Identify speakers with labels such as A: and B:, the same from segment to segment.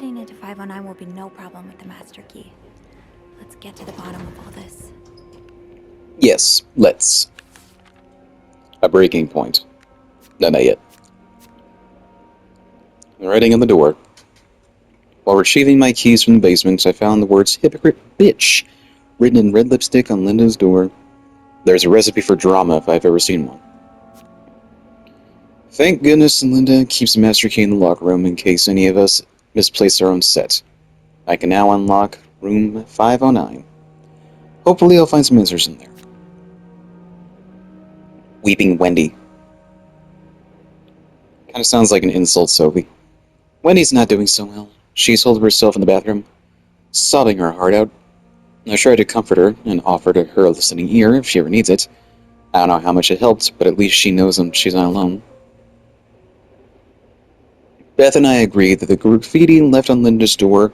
A: Getting into 509 will be no problem with the master key. Let's get to the bottom of all this.
B: Yes, let's. A breaking point. No, not yet. Writing on the door. While retrieving my keys from the basement, I found the words hypocrite bitch written in red lipstick on Linda's door. There's a recipe for drama if I've ever seen one. Thank goodness Linda keeps a master key in the locker room in case any of us misplace our own set. I can now unlock room 509. Hopefully I'll find some answers in there. Weeping Wendy. Kinda sounds like an insult, Sophie. Wendy's not doing so well. She's holed herself in the bathroom, sobbing her heart out. I tried to comfort her and offered her a listening ear if she ever needs it. I don't know how much it helped, but at least she knows she's not alone. Beth and I agreed that the graffiti left on Linda's door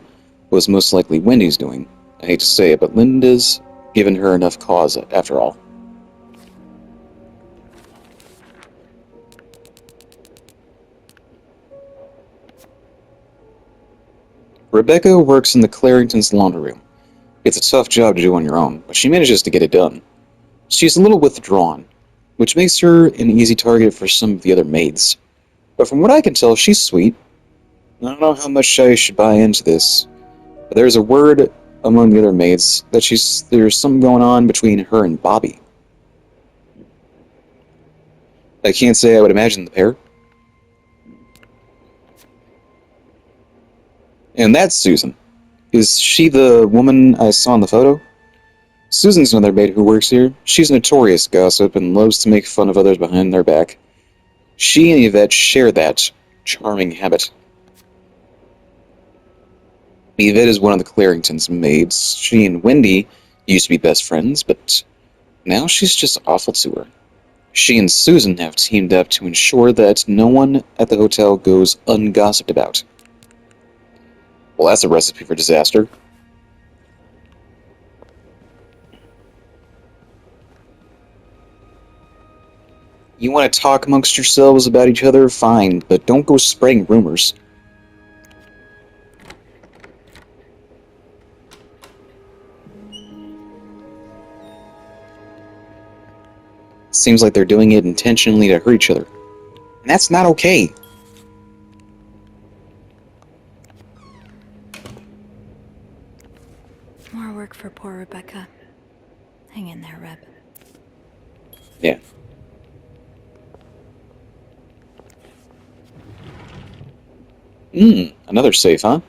B: was most likely Wendy's doing. I hate to say it, but Linda's given her enough cause after all. Rebecca works in the Clarington's laundry room. It's a tough job to do on your own, but she manages to get it done. She's a little withdrawn, which makes her an easy target for some of the other maids. But from what I can tell, she's sweet. I don't know how much I should buy into this, but there's a word among the other maids that there's something going on between her and Bobby. I can't say I would imagine the pair. And that's Susan. Is she the woman I saw in the photo? Susan's another maid who works here. She's a notorious gossip and loves to make fun of others behind their back. She and Yvette share that charming habit. Yvette is one of the Clarington's maids. She and Wendy used to be best friends, but now she's just awful to her. She and Susan have teamed up to ensure that no one at the hotel goes ungossiped about. Well, that's a recipe for disaster. You want to talk amongst yourselves about each other? Fine, but don't go spreading rumors. Seems like they're doing it intentionally to hurt each other. And that's not okay.
A: More work for poor Rebecca. Hang in there, Reb.
B: Yeah. Another safe, huh?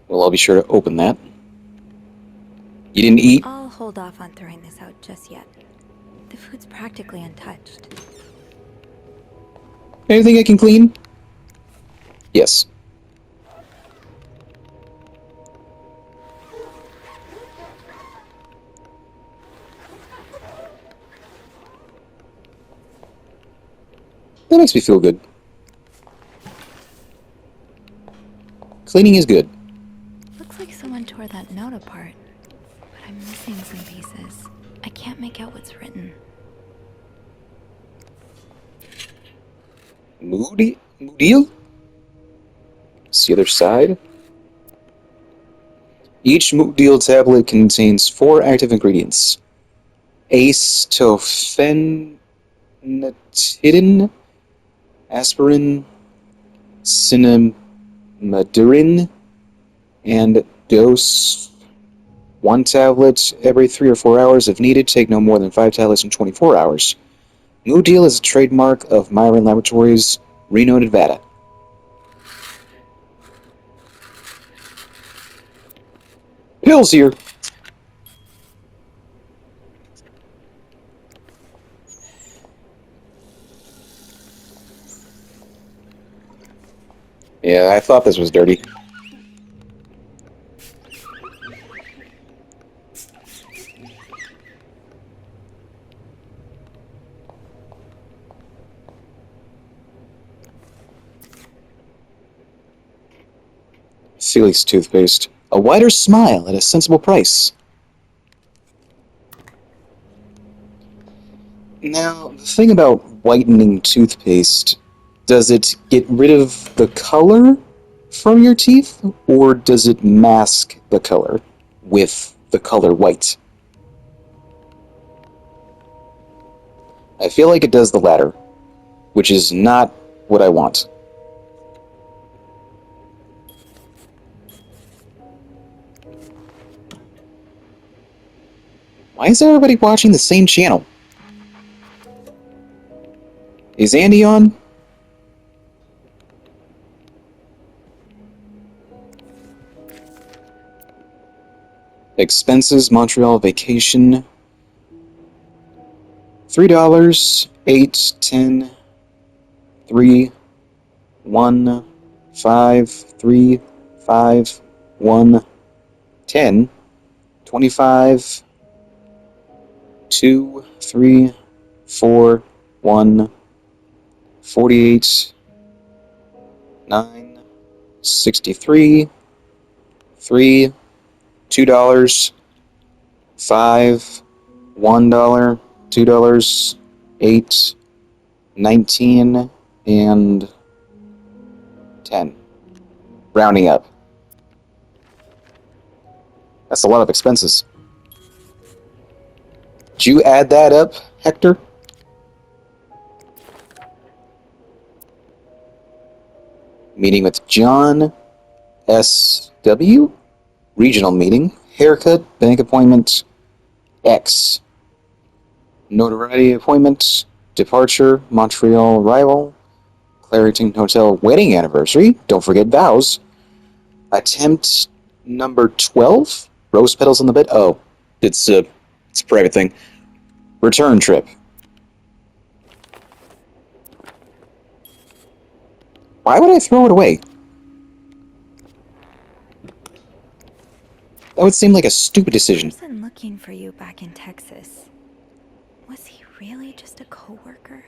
B: Well, I'll be sure to open that. You didn't eat?
A: I'll hold off on throwing this out just yet. The food's practically untouched.
B: Anything I can clean? Yes. That makes me feel good. Cleaning is good.
A: Looks like someone tore that note apart, but I'm missing some pieces. I can't make out what's written.
B: Moodil? It's the other side. Each Moodil tablet contains 4 active ingredients. Acetophenatidin, aspirin, cinnamadirin, and dose 1 tablet every 3 or 4 hours. If needed, take no more than 5 tablets in 24 hours. Moodil is a trademark of Myron Laboratories, Reno, Nevada. Pills here! Yeah, I thought this was dirty. Felix toothpaste. A wider smile at a sensible price. Now, the thing about whitening toothpaste, does it get rid of the color from your teeth, or does it mask the color with the color white? I feel like it does the latter, which is not what I want. Why is everybody watching the same channel? Is Andy on? Expenses, Montreal vacation. $3, 8, 10, 3, 1, 5, 3, 5, 1, 10, 25, 2, 3, 4, 1, 48, 9, 63, 3, $2, 5, $1, $2, 8, 19, and 10. Rounding up. That's a lot of expenses. Did you add that up, Hector? Meeting with John S.W. Regional meeting. Haircut, bank appointment, X. Notoriety appointment, departure, Montreal arrival, Clarington Hotel wedding anniversary, don't forget vows. Attempt number 12, rose petals on the bed. Oh, it's a private thing. Return trip. Why would I throw it away? That would seem like a stupid decision.
A: The person looking for you back in Texas, was he really just a coworker?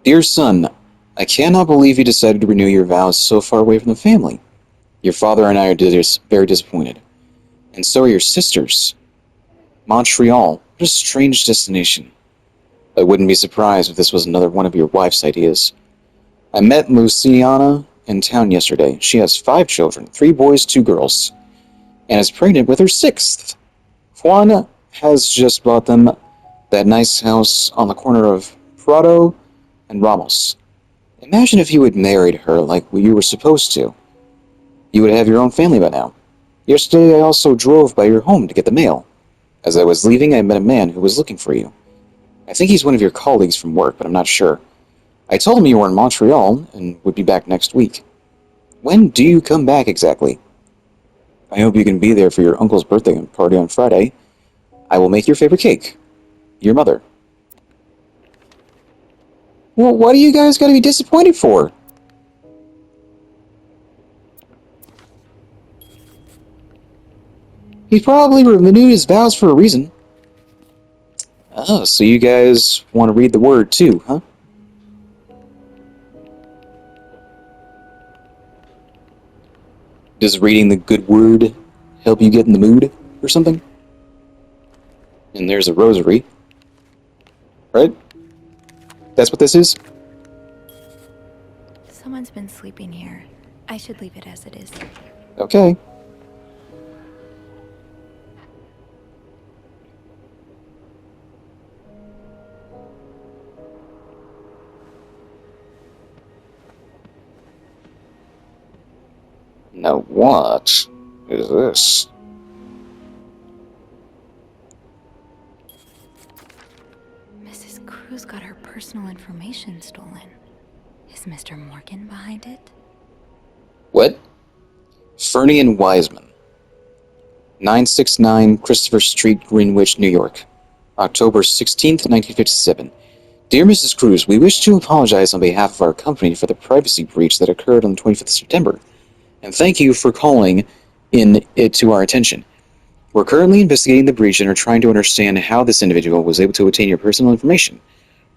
B: Dear son, I cannot believe you decided to renew your vows so far away from the family. Your father and I are very disappointed. And so are your sisters. Montreal, what a strange destination. I wouldn't be surprised if this was another one of your wife's ideas. I met Luciana in town yesterday. She has 5 children, 3 boys, 2 girls, and is pregnant with her 6th. Juan has just bought them that nice house on the corner of Prado and Ramos. Imagine if you had married her like you were supposed to. You would have your own family by now. Yesterday I also drove by your home to get the mail. As I was leaving, I met a man who was looking for you. I think he's one of your colleagues from work, but I'm not sure. I told him you were in Montreal and would be back next week. When do you come back exactly? I hope you can be there for your uncle's birthday party on Friday. I will make your favorite cake. Your mother. Well, what do you guys gotta be disappointed for? He probably renewed his vows for a reason. Oh, so you guys want to read the word too, huh? Does reading the good word help you get in the mood or something? And there's a rosary. Right? That's what this is?
A: Someone's been sleeping here. I should leave it as it is.
B: Okay. Now what is this?
A: Mrs. Cruz got her personal information stolen. Is Mr. Morgan behind it?
B: What? Fernie and Wiseman. 969 Christopher Street, Greenwich, New York. October 16th, 1957. Dear Mrs. Cruz, we wish to apologize on behalf of our company for the privacy breach that occurred on the 25th of September, and thank you for calling it to our attention. We're currently investigating the breach and are trying to understand how this individual was able to obtain your personal information.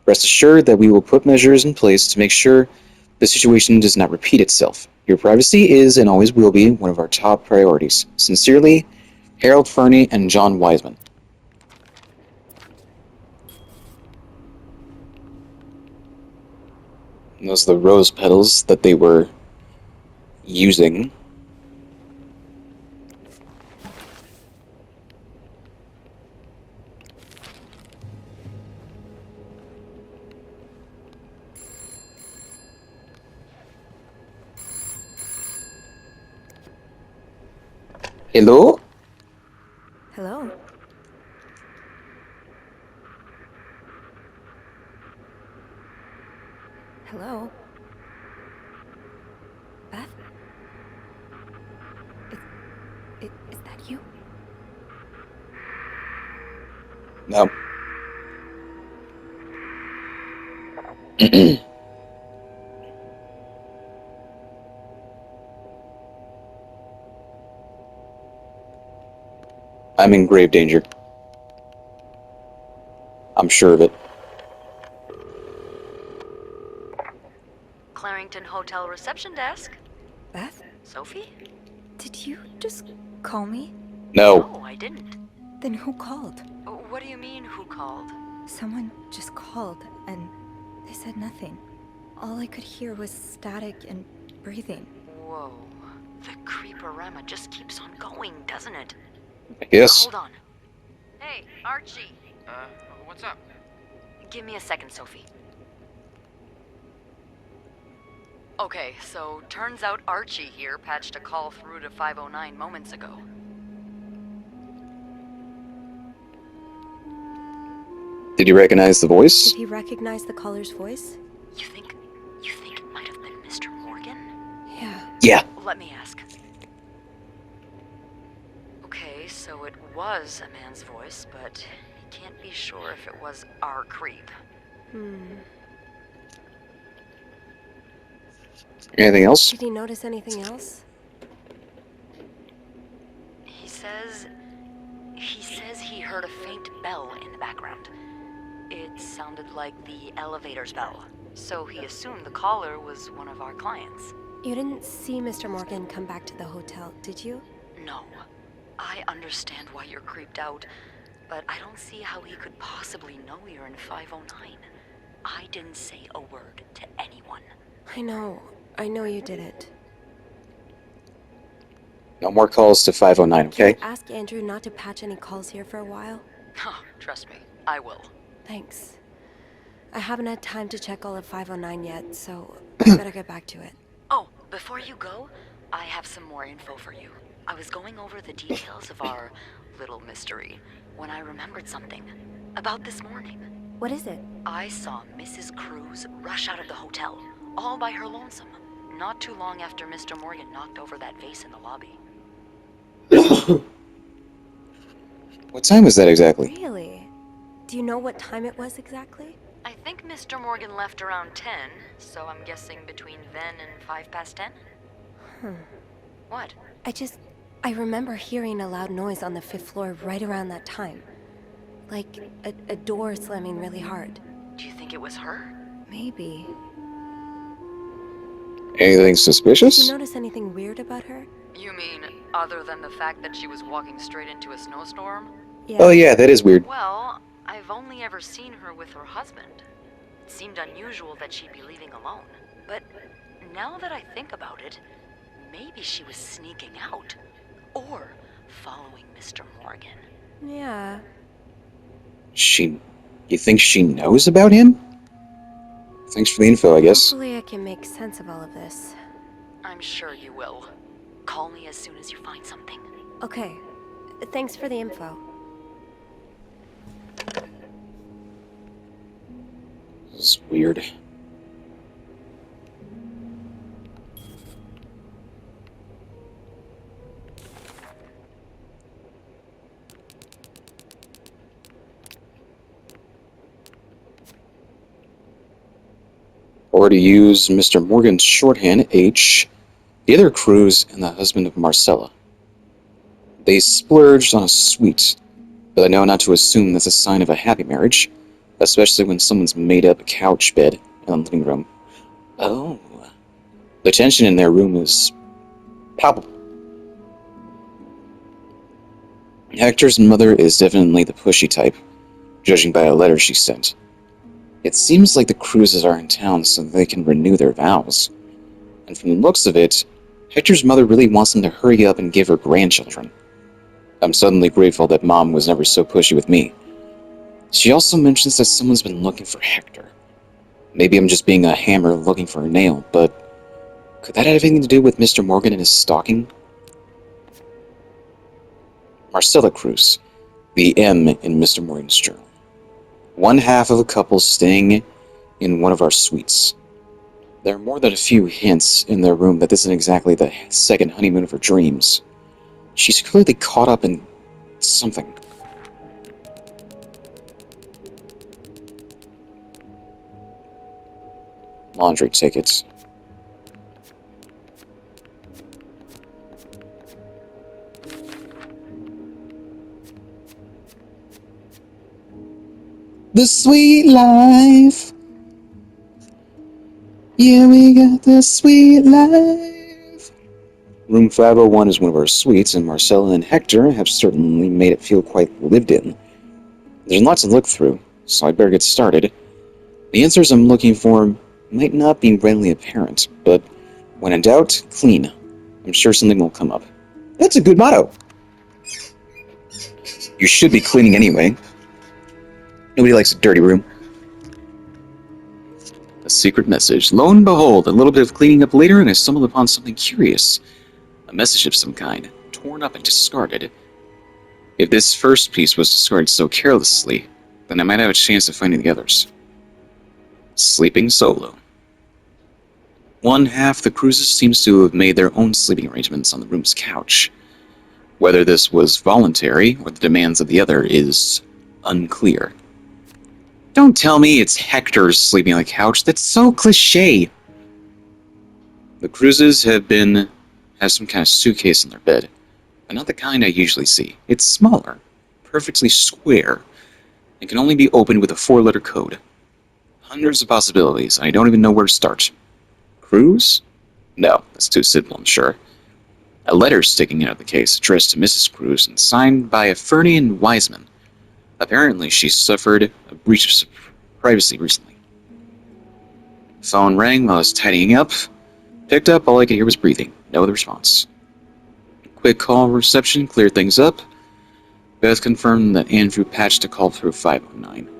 B: Rest assured that we will put measures in place to make sure the situation does not repeat itself. Your privacy is and always will be one of our top priorities. Sincerely, Harold Fernie and John Wiseman. Those are the rose petals that they were using. Hello?
A: Hello? Hello? Beth? Is that you?
B: No. I'm in grave danger. I'm sure of it.
C: Clarington Hotel reception desk.
A: Beth?
C: Sophie?
A: Did you just call me?
B: No.
C: No, I didn't.
A: Then who called?
C: What do you mean, who called?
A: Someone just called, and they said nothing. All I could hear was static and breathing.
C: Whoa. The creeporama just keeps on going, doesn't it?
B: Yes.
C: Hold on. Hey, Archie.
D: What's up?
C: Give me a second, Sophie. Okay, so turns out Archie here patched a call through to 509 moments ago.
B: Did you recognize the voice?
A: Did he recognize the caller's voice?
C: You think it might have been Mr. Morgan?
A: Yeah.
B: Yeah.
C: Let me ask. Okay, so it was a man's voice, but he can't be sure if it was our creep.
B: Anything else?
A: Did he notice anything else?
C: He says he heard a faint bell in the background. It sounded like the elevator's bell. So he assumed the caller was one of our clients.
A: You didn't see Mr. Morgan come back to the hotel, did you?
C: No. I understand why you're creeped out, but I don't see how he could possibly know you're in 509. I didn't say a word to anyone.
A: I know you didn't.
B: No more calls to 509, okay?
A: Can I ask Andrew not to patch any calls here for a while?
C: Trust me, I will.
A: Thanks. I haven't had time to check all of 509 yet, so I better get back to it.
C: Oh, before you go, I have some more info for you. I was going over the details of our little mystery when I remembered something. About this morning.
A: What is it?
C: I saw Mrs. Cruz rush out of the hotel, all by her lonesome, not too long after Mr. Morgan knocked over that vase in the lobby.
B: What time was that exactly?
A: Really? Do you know what time it was exactly?
C: I think Mr. Morgan left around 10, so I'm guessing between then and 5 past 10? What?
A: I remember hearing a loud noise on the 5th floor right around that time. Like a door slamming really hard.
C: Do you think it was her?
A: Maybe.
B: Anything
A: Did you
B: suspicious?
A: notice anything weird about her?
C: You mean, other than the fact that she was walking straight into a snowstorm?
A: Yeah.
B: Oh yeah, that is weird.
C: Well, I've only ever seen her with her husband. It seemed unusual that she'd be leaving alone. But now that I think about it, maybe she was sneaking out. Or following Mr. Morgan.
A: Yeah.
B: You think she knows about him? Thanks for the info, I guess.
A: Hopefully I can make sense of all of this.
C: I'm sure you will. Call me as soon as you find something.
A: Okay. Thanks for the info.
B: This is weird. Or to use Mr. Morgan's shorthand, H, the other Cruz and the husband of Marcella. They splurged on a suite, but I know not to assume that's a sign of a happy marriage, especially when someone's made up a couch bed in the living room. Oh. The tension in their room is palpable. Hector's mother is definitely the pushy type, judging by a letter she sent. It seems like the Cruises are in town so they can renew their vows. And from the looks of it, Hector's mother really wants them to hurry up and give her grandchildren. I'm suddenly grateful that Mom was never so pushy with me. She also mentions that someone's been looking for Hector. Maybe I'm just being a hammer looking for a nail, but could that have anything to do with Mr. Morgan and his stalking? Marcella Cruz, the M in Mr. Morgan's journal. One half of a couple staying in one of our suites. There are more than a few hints in their room that this isn't exactly the second honeymoon of her dreams. She's clearly caught up in something. Laundry tickets. The sweet life. Yeah, we got the sweet life. Room 501 is one of our suites, and Marcella and Hector have certainly made it feel quite lived in. There's lots to look through, so I'd better get started. The answers I'm looking for might not be readily apparent, but when in doubt, clean. I'm sure something will come up. That's a good motto. You should be cleaning anyway. Nobody likes a dirty room. A secret message. Lo and behold, a little bit of cleaning up later, and I stumbled upon something curious. A message of some kind, torn up and discarded. If this first piece was discarded so carelessly, then I might have a chance of finding the others. Sleeping solo. One half the Cruises seems to have made their own sleeping arrangements on the room's couch. Whether this was voluntary or the demands of the other is unclear. Don't tell me it's Hector sleeping on the couch. That's so cliché. The Cruises have some kind of suitcase on their bed, but not the kind I usually see. It's smaller, perfectly square, and can only be opened with a 4-letter code. Hundreds of possibilities, and I don't even know where to start. Cruz? No, that's too simple, I'm sure. A letter sticking out of the case, addressed to Mrs. Cruz and signed by a Fernian Wiseman. Apparently, she suffered a breach of privacy recently. Phone rang while I was tidying up. Picked up, all I could hear was breathing. No other response. Quick call reception cleared things up. Beth confirmed that Andrew patched a call through 509.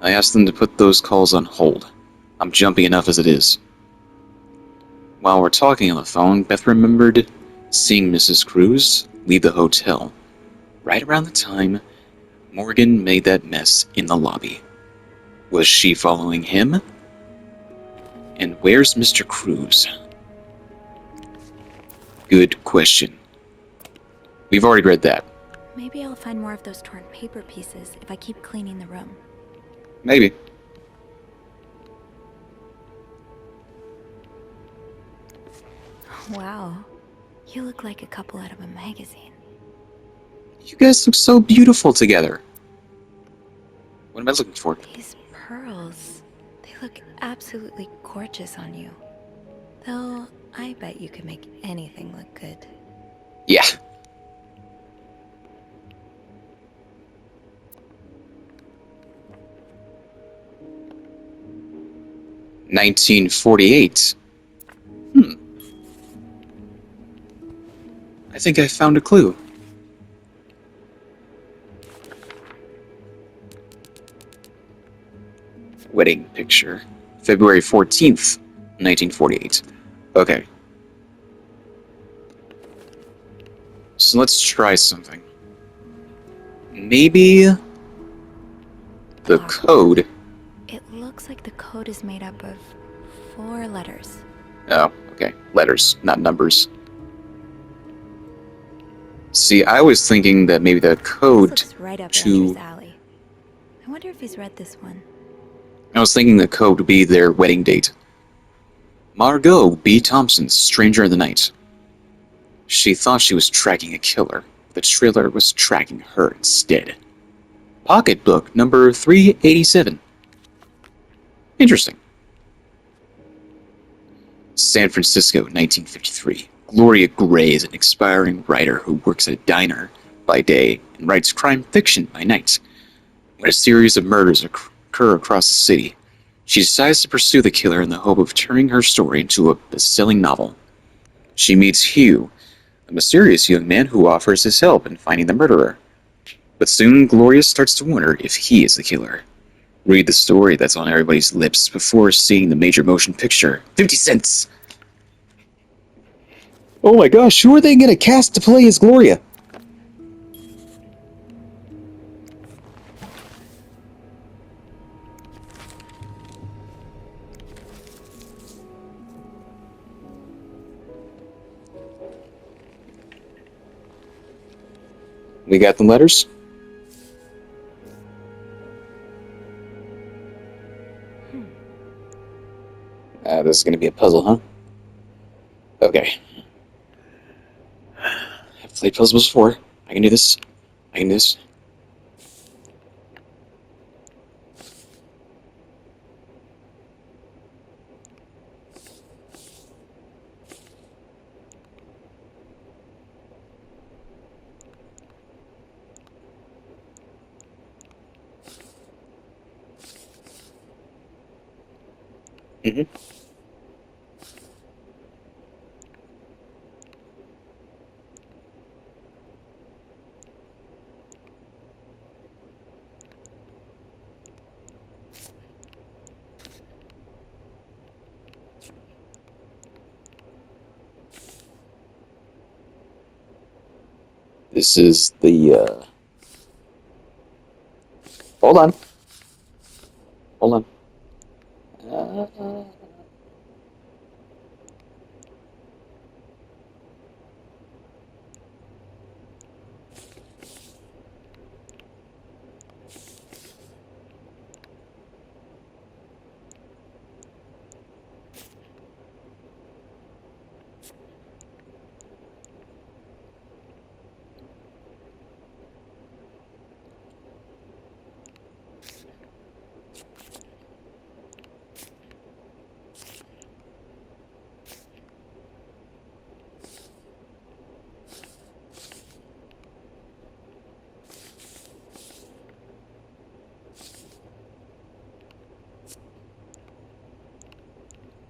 B: I asked them to put those calls on hold. I'm jumpy enough as it is. While we're talking on the phone, Beth remembered seeing Mrs. Cruz leave the hotel right around the time Morgan made that mess in the lobby. Was she following him? And where's Mr. Cruz? Good question. We've already read that.
A: Maybe I'll find more of those torn paper pieces if I keep cleaning the room.
B: Maybe.
A: Wow. You look like a couple out of a magazine.
B: You guys look so beautiful together. What am I looking for?
A: These pearls, they look absolutely gorgeous on you. Though, I bet you could make anything look good.
B: Yeah. "1948. I think I found a clue. Wedding picture. February 14th, 1948. Okay. So let's try something. Maybe the code.
A: It looks like the code is made up of 4 letters.
B: Oh, okay. Letters, not numbers. See, I was thinking that maybe the code
A: This looks right up
B: to...
A: Andrew's alley. I wonder if he's read this one.
B: I was thinking the code would be their wedding date. Margot B. Thompson, stranger in the night. She thought she was tracking a killer. The trailer was tracking her instead. Pocketbook number 387. Interesting. San Francisco, 1953. Gloria Gray is an aspiring writer who works at a diner by day and writes crime fiction by night. When a series of murders occur across the city. She decides to pursue the killer in the hope of turning her story into a best-selling novel. She meets Hugh, a mysterious young man who offers his help in finding the murderer. But soon Gloria starts to wonder if he is the killer. Read the story that's on everybody's lips before seeing the major motion picture. 50 cents! Oh my gosh, who are they going to cast to play as Gloria? We got the letters? This is going to be a puzzle, huh? Okay. I've played puzzles before. I can do this. I can do this. Mm-hmm. This is the, Hold on. Hold on. Uh...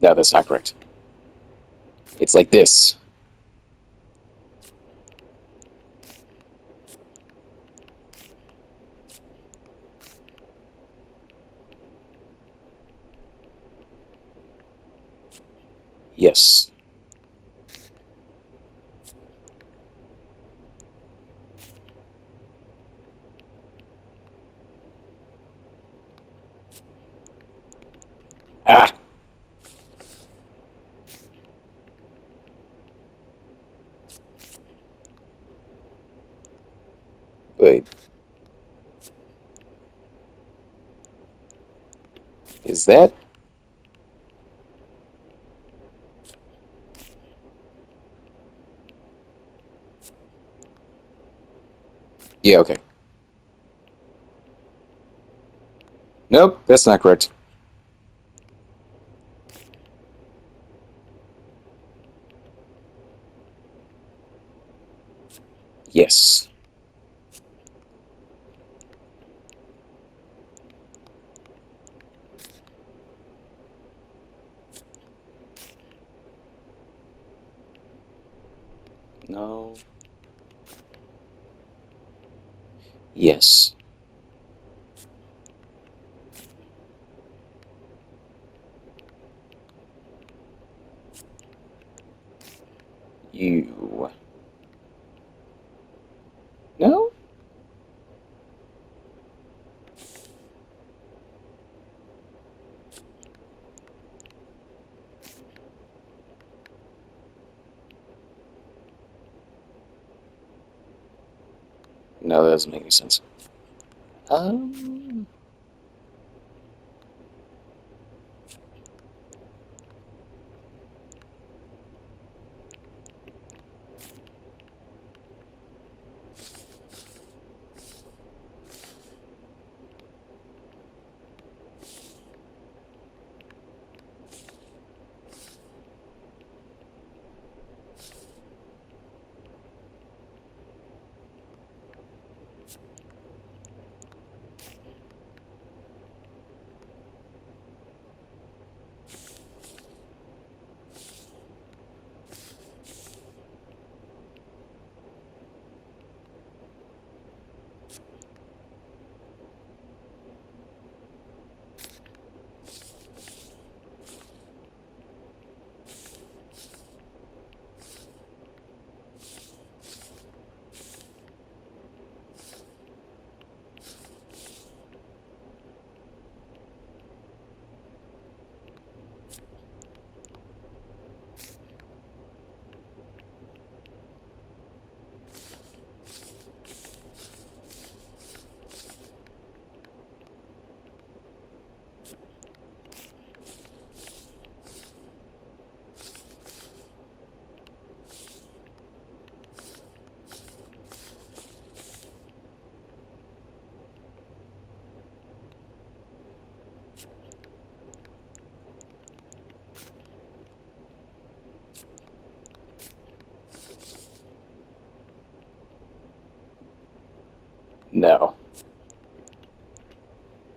B: No, that's not correct. It's like this. Yes. Ah! Wait. Is that? Yeah, okay. Nope, that's not correct. Yes. No. Yes. You. No? No, that doesn't make any sense. Um. No.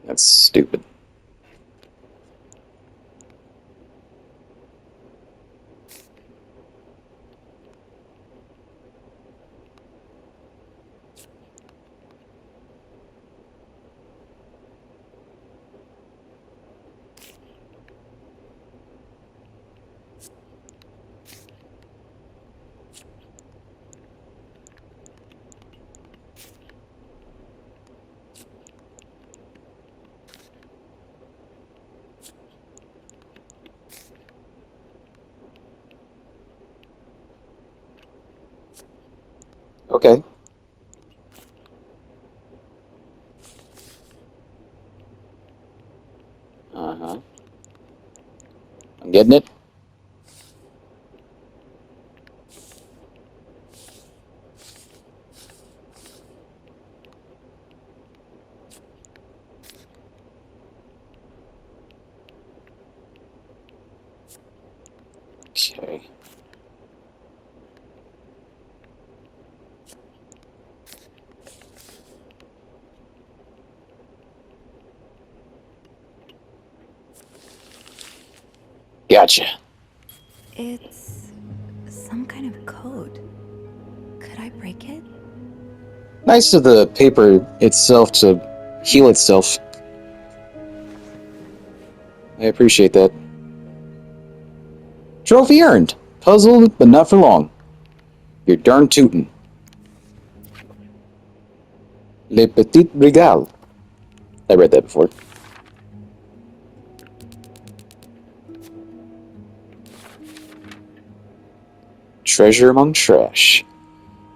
B: That's stupid. Okay. Uh-huh. I'm getting it. Okay. Gotcha.
A: It's some kind of code. Could I break it?
B: Nice of the paper itself to heal itself. I appreciate that. Trophy earned. Puzzled, but not for long. You're darn tootin'. Le Petit Régal. I read that before. Treasure among trash.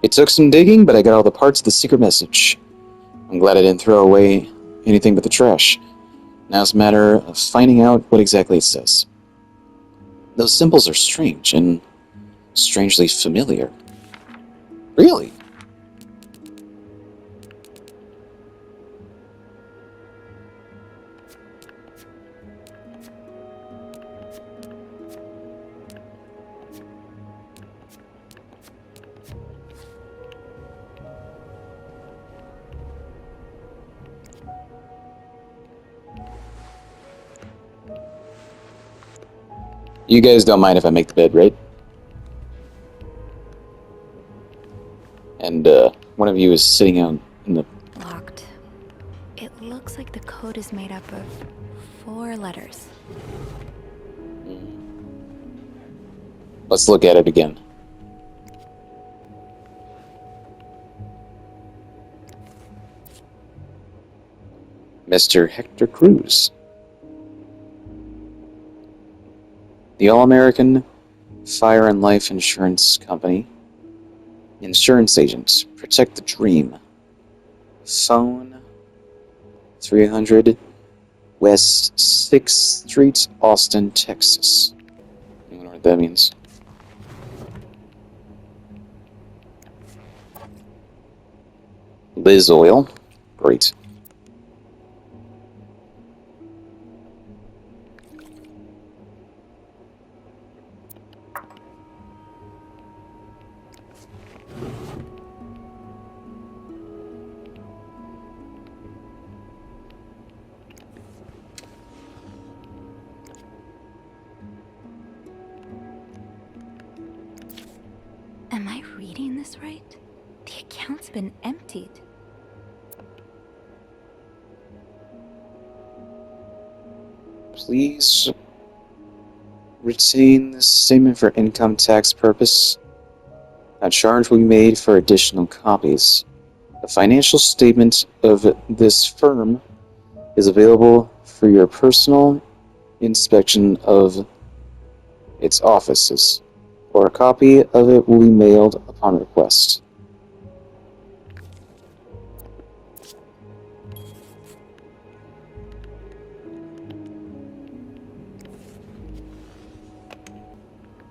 B: It took some digging, but I got all the parts of the secret message. I'm glad I didn't throw away anything but the trash. Now it's a matter of finding out what exactly it says. Those symbols are strange and strangely familiar. Really? You guys don't mind if I make the bed, right? And, one of you is sitting out in the...
A: Locked. It looks like the code is made up of 4 letters.
B: Let's look at it again. Mr. Hector Cruz. The All-American Fire and Life Insurance Company. Insurance agent. Protect the dream. Phone 300 West 6th Street, Austin, Texas. I don't know what that means. Liz Oil. Great.
A: Am I reading this right? The account's been emptied.
B: Please retain this statement for income tax purpose. A charge will be made for additional copies. The financial statement of this firm is available for your personal inspection of its offices, or a copy of it will be mailed upon request.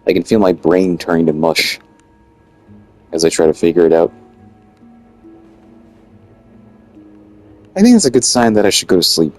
B: I can feel my brain turning to mush as I try to figure it out. I think it's a good sign that I should go to sleep.